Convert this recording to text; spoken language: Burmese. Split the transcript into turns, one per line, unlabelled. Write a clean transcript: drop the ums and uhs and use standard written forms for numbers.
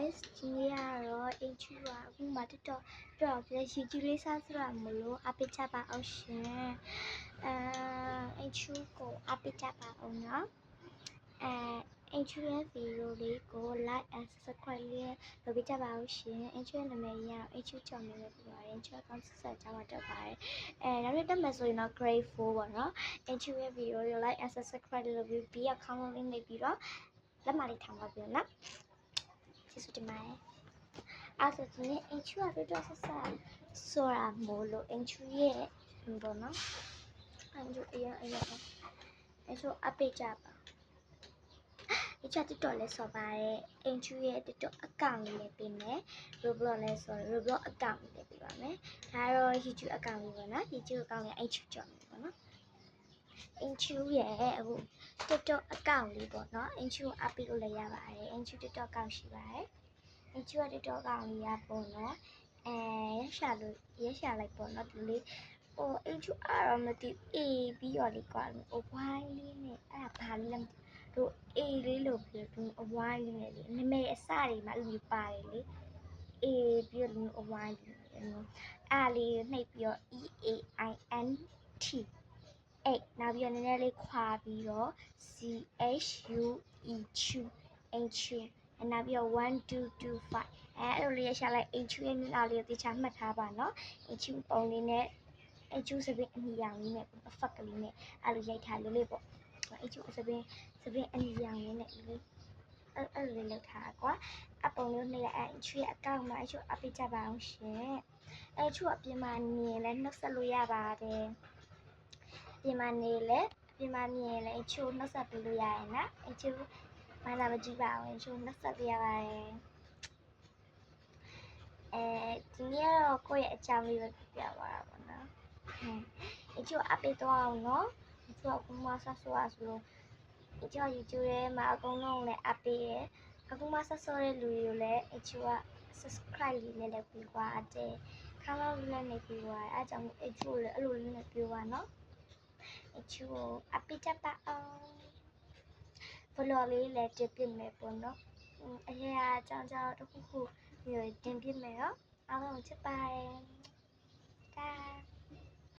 guys ဒီနေ့ကတော့အင်ချူပါအခုမှတော်ပြရှိကြည့်လေးစားဆိုတာမလို့အပိချပါအောင်ရှင်အင်ချူကိုအပိချပါအောင်နော်အင်ချူရဲ့ဗီဒီယိုလေးကို like and subscribe လေးလုပ်ပေးကြပါဦးရှင်အင်ချူရဲ့နာမည်ရအောင်အင်ချူကြောင့်လည်းပြပါတယ်အင်ချူအကောင့်ဆက်ကြမှာတက်ပါတယ်နောက်နေ့တက်မယ်ဆိုရင်တော့ grade 4ပေါ့နော်အင်ချူရဲ့ဗီဒီယိုကို like and subscribe လုပ်ပြီး account လေးနေပြီးတော့လက်မလေးထောင်ပါပြန်နော်ကျေးဇူးတင်ပါတယ်အဲ့ဆိုဒီနေ့အင်ချူကတော်ဆက်ဆိုတာမို့လို့အင်ချူရဲ့ဘောနော်အင်ချူအရင်အချူအပိကြပါအချူTikTok လဲဆော်ပါတယ်အင်ချူရဲ့ TikTok account လေးလည်းပေးမယ် Roblox လဲဆော် Roblox account လေးလည်းပေးပါမယ်ဒါတော့ YouTube account လေးပေါ့နော် YouTube account လေးအင်ချူကြောင့်ပေါ့နော်အင်ချူရဲ့အခု TikTok account လေးပေါ့နော်အင်ချူအပိလို့လည်းရပါတယ်အင်ချူ TikTok account ရှိပါတယ်အင်ချူရဲ့ TikTok account လေးရပေါ့နော်ရရှာလိုက်ပေါ့နော်ဒီလေးဟိုအင်ချူအားတော့မသိ A ပြီးတော့လေးကွာဟို Y လေးနဲ့အဲ့ဒါဘာလေးလဲတို့ A လေးလို့ပြောသူ Y လေးနဲ့လေနာမည်အစတွေမှာအဲ့လိုပါတယ်လေ A ပြီးတော့ Y လေးအဲ့လေးနှိပ်ပြီးတော့ EAINT အဲ့နောက်ပြီးတော့နည်းနည်းလေးခွာပြီးတော့ CHUE အင်ချူနောက်ပြီးတော့1225အဲ့လိုလေးရရှာလိုက်အင်ချူရဲ့မျက်နှာလေးကိုတေချာမှတ်ထားပါနော်အင်ချူပုံလေးနဲ့အင်ချူစပင်းအနီရောင်လေးနဲ့အဖက်ကလေးနဲ့အဲ့လိုရိုက်ထားလေးပေါ့အင်ချူစပင်းအနီရောင်လေးနဲ့လေးအဲ့လိုလေးလောက်ထားကွာအပုံလေးနဲ့အင်ချူရဲ့အကောင့်မှာအင်ချူအပိကြပါအောင်ရှင်အင်ချူအပြင်မှာနေလဲနှုတ်ဆက်လို့ရပါတယ်ပြင်မှာနေလဲပြင်မှာမြင်လဲအင်ချူနှုတ်ဆက်ပေးလို့ရရင်နော်အင်ချူမလာမကြည့်ပါဘူးအင်ချူနှုတ်ဆက်ပေးရပါတယ်ဒီနေ့တော့ကိုယ့်ရဲ့အကြောင်းလေးပဲပြပါတာပေါ့နော်အကျိုးအပိတော့အောင်နော်အကျိုးအခုမှဆက်ဆိုရဆိုလို့အကျိုး YouTube ထဲမှာအကုန်လုံးလည်းအပိရဲ့အခုမှဆက်ဆိုတဲ့လူတွေကိုလည်းအကျိုးက subscribe လေးနဲ့လည်းပြီးသွားတယ်ခေါင်းလောက်လေးနဲ့ပြီးသွားတယ်အဲကြောင့်အကျိုးလည်းအဲ့လိုလေးနဲ့ပြီးသွားနော်အကျိုးအပိချက်ပါအောင်ဘလော်လေးလည်းတင်ပြမယ်ပေါ့နော်အရာအကြောင်းတစ်ခုခုမျိုးတင်ပြမယ်နော်အားလုံးချစ်ပါတယ်ဒါ